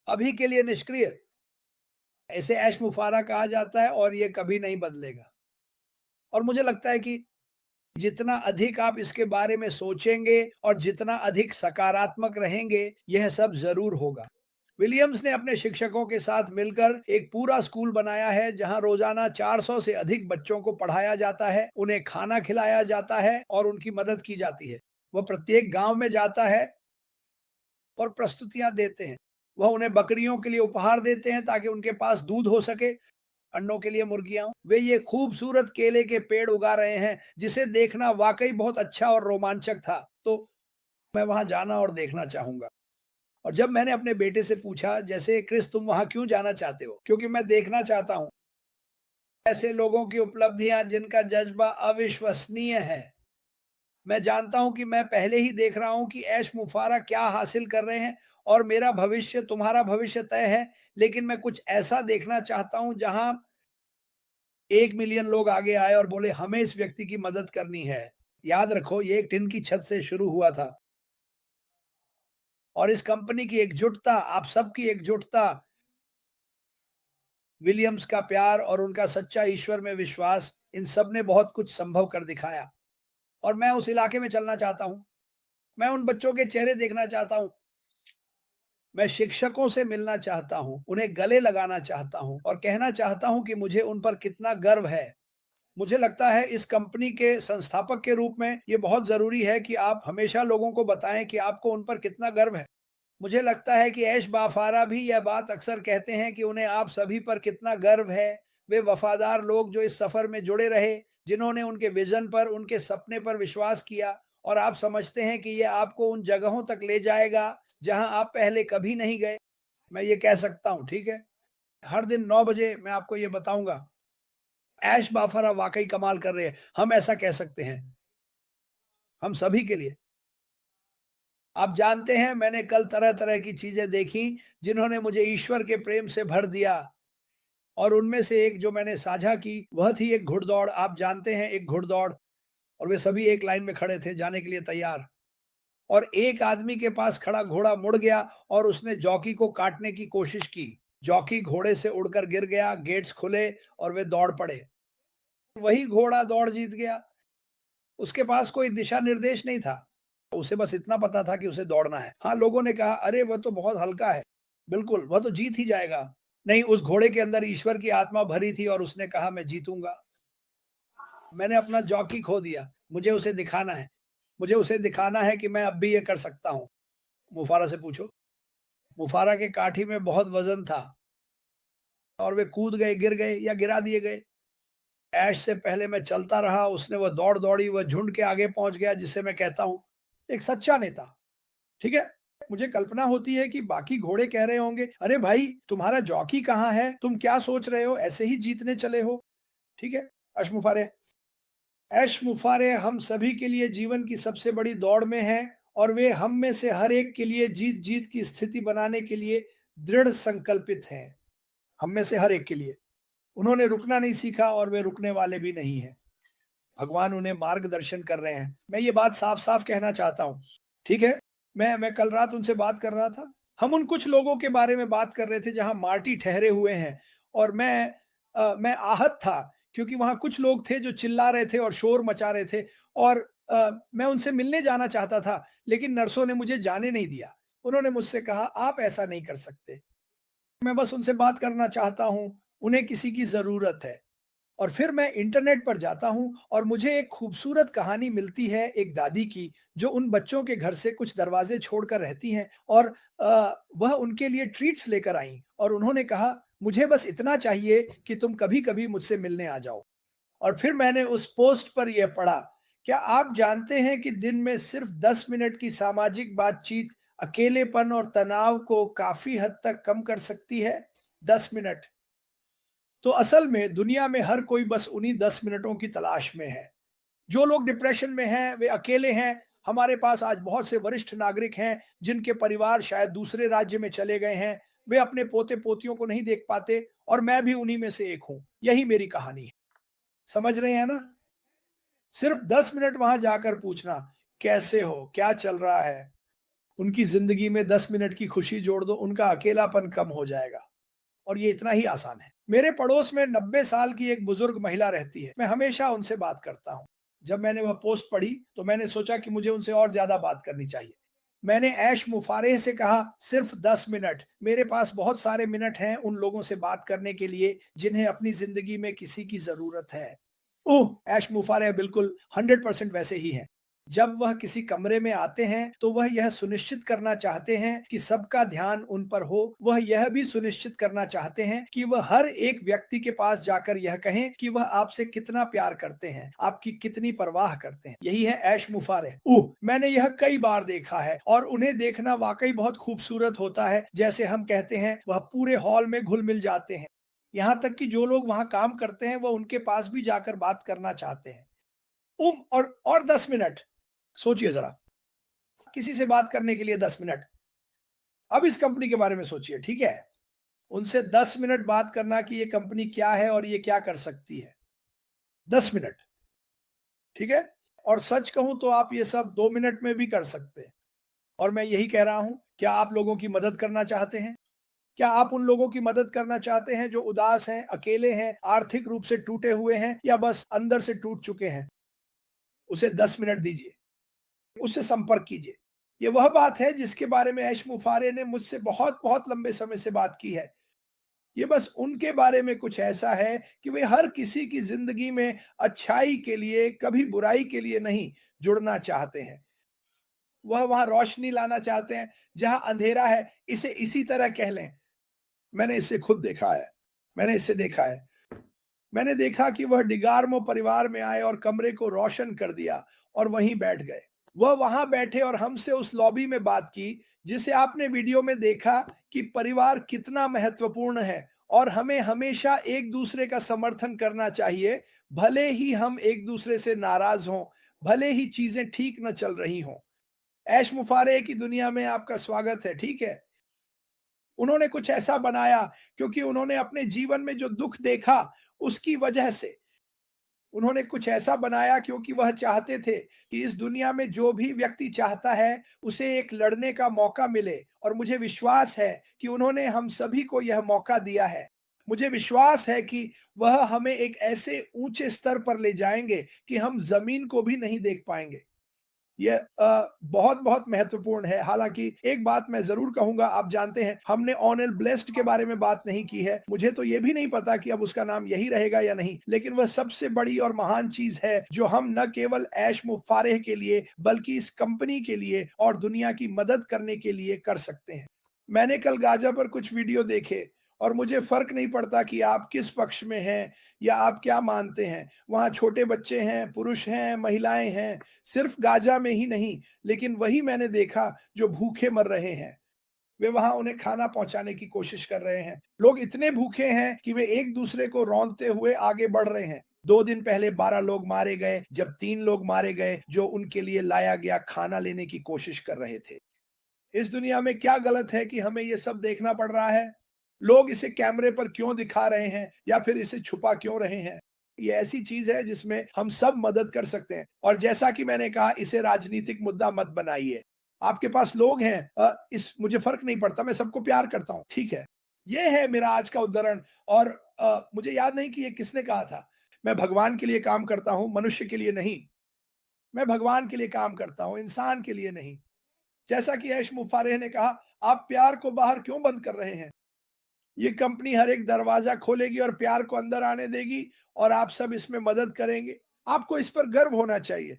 अभी के लिए निष्क्रिय। इसे ऐश मुफारा कहा जाता है और ये कभी नहीं बदलेगा। और मुझे लगता है कि जितना अधिक आप इसके बारे में सोचेंगे और जितना अधिक सकारात्मक रहेंगे, यह सब ज़रूर होगा। विलियम्स ने अपने शिक्षकों के साथ मिलकर एक पूरा स्कूल बनाया है, जहां रोजाना 400 से अधिक बच्चों को पढ़ाया जाता है, उन्हें खाना खिलाया जाता है और उनकी मदद की जाती है। वह प्रत्येक गांव में जाता है और प्रस्तुतियां देते हैं। वह उन्हें बकरियों के लिए उपहार देते हैं ताकि उनके पास दूध हो सके, अंडों के लिए मुर्गियां। वे ये खूबसूरत केले के पेड़ उगा रहे हैं, जिसे देखना वाकई बहुत अच्छा और रोमांचक था। तो मैं वहां जाना और देखना चाहूंगा। और जब मैंने अपने बेटे से पूछा, जैसे क्रिस तुम वहां क्यों जाना चाहते हो? क्योंकि मैं देखना चाहता हूं ऐसे लोगों की उपलब्धियां जिनका जज्बा अविश्वसनीय है। मैं जानता हूं कि मैं पहले ही देख रहा हूं कि ऐश मुफारा क्या हासिल कर रहे हैं, और मेरा भविष्य तुम्हारा भविष्य तय है। लेकिन मैं कुछ ऐसा देखना चाहता हूं जहां 1 मिलियन लोग आगे आए और बोले हमें इस व्यक्ति की मदद करनी है। याद रखो, ये एक टिन की छत से शुरू हुआ था। और इस कंपनी की एकजुटता, आप सबकी एकजुटता, विलियम्स का प्यार और उनका सच्चा ईश्वर में विश्वास, इन सब ने बहुत कुछ संभव कर दिखाया। और मैं उस इलाके में चलना चाहता हूं। मैं उन बच्चों के चेहरे देखना चाहता हूं। मैं शिक्षकों से मिलना चाहता हूं, उन्हें गले लगाना चाहता हूं और कहना चाहता हूं कि मुझे उन पर कितना गर्व है। मुझे लगता है इस कंपनी के संस्थापक के रूप में ये बहुत ज़रूरी है कि आप हमेशा लोगों को बताएं कि आपको उन पर कितना गर्व है। मुझे लगता है कि ऐश बाफारा भी यह बात अक्सर कहते हैं कि उन्हें आप सभी पर कितना गर्व है। वे वफादार लोग जो इस सफ़र में जुड़े रहे, जिन्होंने उनके विज़न पर, उनके सपने पर विश्वास किया। और आप समझते हैं कि ये आपको उन जगहों तक ले जाएगा जहां आप पहले कभी नहीं गए। मैं ये कह सकता हूं, ठीक है? हर दिन 9 बजे मैं आपको ये बताऊंगा। ऐश बाफारा वाकई कमाल कर रहे हैं, हम ऐसा कह सकते हैं, हम सभी के लिए। आप जानते हैं, मैंने कल तरह-तरह की चीज़ें देखी जिन्होंने मुझे ईश्वर के प्रेम से भर दिया। और उनमें से एक जो मैंने साझा की, वह थी एक घुड़दौड़। आप जानते हैं, एक घुड़दौड़। और वे सभी एक लाइन में खड़े थे, जाने के लिए तैयार। और एक आदमी के पास खड़ा घोड़ा मुड़ गया और उसने जॉकी को काटने की कोशिश की। जॉकी घोड़े से उड़कर गिर गया, गेट्स खुले और वे दौड़ पड़े। वही घोड़ा दौड़ जीत गया। उसके पास कोई दिशा निर्देश नहीं था। उसे बस इतना पता था कि उसे दौड़ना है। हाँ, लोगों ने कहा, "अरे! वह तो बहुत हल्का है।" बिल्कुल, वह तो जीत ही जाएगा। नहीं, उस घोड़े के अंदर ईश्वर की आत्मा भरी थी और उसने कहा, "मैं जीतूँगा।" मैंने अपना जॉकी खो दिया। मुझे उसे दिखाना है। मुझे उसे दिखाना है कि मैं अब भी ये कर सकता हूँ। मुफारा से पूछो। मुफारा के काठी में बहुत वज़न था और वे कूद गए, गिर गए या गिरा दिए गए। ऐश से पहले मैं चलता रहा, उसने वह दौड़ दौड़ी, वह झुंड के आगे पहुँच गया, जिसे मैं कहता हूँ एक सच्चा नेता। ठीक है? मुझे कल्पना होती है कि बाकी घोड़े कह रहे होंगे, "अरे भाई, तुम्हारा जॉकी कहाँ है? तुम क्या सोच रहे हो? ऐसे ही जीतने चले हो।" ठीक है? अश्मुफारे ऐश-मुफ़ारे हम सभी के लिए जीवन की सबसे बड़ी दौड़ में हैं, और वे हम में से हर एक के लिए जीत-जीत की स्थिति बनाने के लिए दृढ़ संकल्पित हैं। हम में से हर एक के लिए। उन्होंने रुकना नहीं सीखा और वे रुकने वाले भी नहीं हैं। भगवान उन्हें मार्गदर्शन कर रहे हैं। मैं ये बात साफ-साफ कहना चाहता हूँ, ठीक है? मैं कल रात उनसे बात कर रहा था। हम उन कुछ लोगों के बारे में बात कर रहे थे जहाँ मार्टी ठहरे हुए हैं। और मैं आहत था, क्योंकि वहाँ कुछ लोग थे जो चिल्ला रहे थे और शोर मचा रहे थे। और मैं उनसे मिलने जाना चाहता था, लेकिन नर्सों ने मुझे जाने नहीं दिया। उन्होंने मुझसे कहा, "आप ऐसा नहीं कर सकते।" मैं बस उनसे बात करना चाहता हूँ, उन्हें किसी की ज़रूरत है। और फिर मैं इंटरनेट पर जाता हूँ और मुझे एक खूबसूरत कहानी मिलती है एक दादी की, जो उन बच्चों के घर से कुछ दरवाजे छोड़कर रहती हैं। और वह उनके लिए ट्रीट्स लेकर आईं और उन्होंने कहा, "मुझे बस इतना चाहिए कि तुम कभी-कभी मुझसे मिलने आ जाओ।" और फिर मैंने उस पोस्ट पर यह पढ़ा, "क्या आप जानते हैं कि दिन में सिर्फ 10 मिनट की सामाजिक बातचीत अकेलेपन और तनाव को काफ़ी हद तक कम कर सकती है?" 10 मिनट। तो असल में दुनिया में हर कोई बस उन्हीं 10 मिनटों की तलाश में है। जो लोग डिप्रेशन में हैं, वे अकेले हैं। हमारे पास आज बहुत से वरिष्ठ नागरिक हैं जिनके परिवार शायद दूसरे राज्य में चले गए हैं। वे अपने पोते-पोतियों को नहीं देख पाते, और मैं भी उन्हीं में से एक हूँ। यही मेरी कहानी है। समझ रहे हैं ना? सिर्फ 10 मिनट वहाँ जाकर पूछना, "कैसे हो? क्या चल रहा है?" उनकी जिंदगी में 10 मिनट की खुशी जोड़ दो, उनका अकेलापन कम हो जाएगा। और ये इतना ही आसान है। मेरे पड़ोस में 90 साल की एक बुजुर्ग महिला रहती है। मैं हमेशा उनसे बात करता हूँ। जब मैंने वह पोस्ट पढ़ी तो मैंने सोचा कि मुझे उनसे और ज्यादा बात करनी चाहिए। मैंने ऐश मुफारेह से कहा, सिर्फ 10 मिनट। मेरे पास बहुत सारे मिनट हैं उन लोगों से बात करने के लिए जिन्हें अपनी जिंदगी में किसी की जरूरत है। ओह! ऐश मुफारेह बिल्कुल 100% वैसे ही हैं। जब वह किसी कमरे में आते हैं तो वह यह सुनिश्चित करना चाहते हैं कि सबका ध्यान उन पर हो। वह यह भी सुनिश्चित करना चाहते हैं कि वह हर एक व्यक्ति के पास जाकर यह कहें कि वह आपसे कितना प्यार करते हैं, आपकी कितनी परवाह करते हैं। यही है ऐश मुफारेह। मैंने यह कई बार देखा है और उन्हें देखना वाकई बहुत खूबसूरत होता है। जैसे हम कहते हैं, वह पूरे हॉल में घुल-मिल जाते हैं। यहाँ तक कि जो लोग वहाँ काम करते हैं, वह उनके पास भी जाकर बात करना चाहते हैं। और 10 मिनट, सोचिए ज़रा, किसी से बात करने के लिए 10 मिनट। अब इस कंपनी के बारे में सोचिए, ठीक है? उनसे 10 मिनट बात करना कि ये कंपनी क्या है और ये क्या कर सकती है। 10 मिनट, ठीक है? और सच कहूँ तो आप ये सब 2 मिनट में भी कर सकते हैं। और मैं यही कह रहा हूँ, क्या आप लोगों की मदद करना चाहते हैं? क्या आप उन लोगों की मदद करना चाहते हैं जो उदास हैं, अकेले हैं, आर्थिक रूप से टूटे हुए हैं या बस अंदर से टूट चुके हैं? उसे 10 मिनट दीजिए, उससे संपर्क कीजिए। ये वह बात है जिसके बारे में ऐश मुफारे ने मुझसे बहुत-बहुत लंबे समय से बात की है। ये बस उनके बारे में कुछ ऐसा है कि वे हर किसी की ज़िंदगी में अच्छाई के लिए, कभी बुराई के लिए नहीं, जुड़ना चाहते हैं। वह वहाँ रोशनी लाना चाहते हैं, जहाँ अंधेरा है, इसे इसी तरह कह लें। मैंने इसे खुद देखा है। मैंने इसे देखा है। मैंने देखा कि वह डिगार्मो परिवार में आए और कमरे को रोशन कर दिया और वहीं बैठ गए। वह वहां बैठे और हमसे उस लॉबी में बात की जिसे आपने वीडियो में देखा कि परिवार कितना महत्वपूर्ण है और हमें हमेशा एक दूसरे का समर्थन करना चाहिए, भले ही हम एक दूसरे से नाराज हों, भले ही चीजें ठीक न चल रही हों। ऐश मुफारे की दुनिया में आपका स्वागत है, ठीक है? उन्होंने कुछ ऐसा बनाया क्योंकि उन्होंने अपने जीवन में जो दुख देखा उसकी वजह से। उन्होंने कुछ ऐसा बनाया क्योंकि वह चाहते थे कि इस दुनिया में जो भी व्यक्ति चाहता है उसे एक लड़ने का मौका मिले, और मुझे विश्वास है कि उन्होंने हम सभी को यह मौका दिया है। मुझे विश्वास है कि वह हमें एक ऐसे ऊंचे स्तर पर ले जाएंगे कि हम जमीन को भी नहीं देख पाएंगे। ये बहुत-बहुत महत्वपूर्ण है। हालाँकि एक बात मैं ज़रूर कहूँगा, आप जानते हैं हमने ओनेल ब्लेस्ड के बारे में बात नहीं की है। मुझे तो ये भी नहीं पता कि अब उसका नाम यही रहेगा या नहीं। लेकिन वह सबसे बड़ी और महान चीज़ है जो हम न केवल ऐश मुफ़ारेह के लिए बल्कि इस कंपनी के लिए और दुनिया की मदद करने के लिए कर सकते हैं। मैंने कल गाज़ा पर कुछ वीडियो देखे और मुझे फ़र्क नहीं पड़ता कि आप किस पक्ष में हैं या आप क्या मानते हैं। वहाँ छोटे बच्चे हैं, पुरुष हैं, महिलाएँ हैं, सिर्फ गाज़ा में ही नहीं, लेकिन वही मैंने देखा जो भूखे मर रहे हैं। वे वहाँ उन्हें खाना पहुँचाने की कोशिश कर रहे हैं। लोग इतने भूखे हैं कि वे एक-दूसरे को रौंदते हुए आगे बढ़ रहे हैं। 2 दिन पहले 12 लोग मारे गए, जब 3 लोग मारे गए जो उनके लिए लाया गया खाना लेने की कोशिश कर रहे थे। इस दुनिया में क्या गलत है कि हमें ये सब देखना पड़ रहा है? लोग इसे कैमरे पर क्यों दिखा रहे हैं या फिर इसे छुपा क्यों रहे हैं? ये ऐसी चीज है जिसमें हम सब मदद कर सकते हैं, और जैसा कि मैंने कहा, इसे राजनीतिक मुद्दा मत बनाइए। आपके पास लोग हैं, इस मुझे फर्क नहीं पड़ता, मैं सबको प्यार करता हूँ, ठीक है? ये है मेरा आज का उद्धरण। और मुझे याद नहीं कि ये किसने कहा था। मैं भगवान के लिए काम करता हूँ, मनुष्य के लिए नहीं। मैं भगवान के लिए काम करता हूँ, इंसान के लिए नहीं। जैसा कि ऐश मुफारेह ने कहा, आप प्यार को बाहर क्यों बंद कर रहे हैं? ये कंपनी हर एक दरवाजा खोलेगी और प्यार को अंदर आने देगी और आप सब इसमें मदद करेंगे। आपको इस पर गर्व होना चाहिए।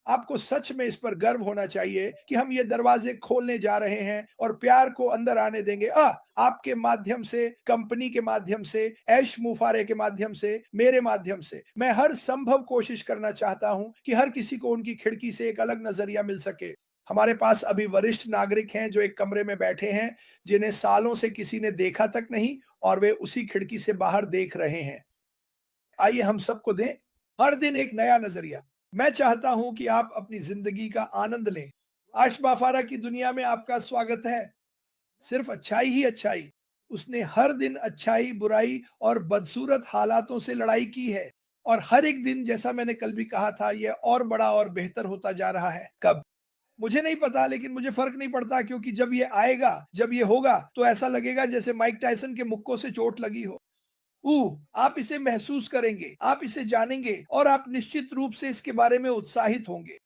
आपको सच में इस पर गर्व होना चाहिए कि हम ये दरवाजे खोलने जा रहे हैं और प्यार को अंदर आने देंगे। आपके माध्यम से, कंपनी के माध्यम से, ऐश मुफारे के माध्यम से, मेरे माध्यम से मैं हर संभव कोशिश करना चाहता हूं कि हर किसी को उनकी खिड़की से एक अलग नजरिया मिल सके। हमारे पास अभी वरिष्ठ नागरिक हैं जो एक कमरे में बैठे हैं, जिन्हें सालों से किसी ने देखा तक नहीं, और वे उसी खिड़की से बाहर देख रहे हैं। आइए हम सबको दें हर दिन एक नया नजरिया। मैं चाहता हूं कि आप अपनी जिंदगी का आनंद लें। आशबाफारा की दुनिया में आपका स्वागत है। सिर्फ अच्छाई ही अच्छाई। उसने हर दिन अच्छाई, बुराई और बदसूरत हालातों से लड़ाई की है, और हर एक दिन, जैसा मैंने कल भी कहा था, यह और बड़ा और बेहतर होता जा रहा है। कब? मुझे नहीं पता, लेकिन मुझे फर्क नहीं पड़ता, क्योंकि जब ये आएगा, जब ये होगा, तो ऐसा लगेगा जैसे माइक टायसन के मुक्कों से चोट लगी हो। आप इसे महसूस करेंगे, आप इसे जानेंगे और आप निश्चित रूप से इसके बारे में उत्साहित होंगे।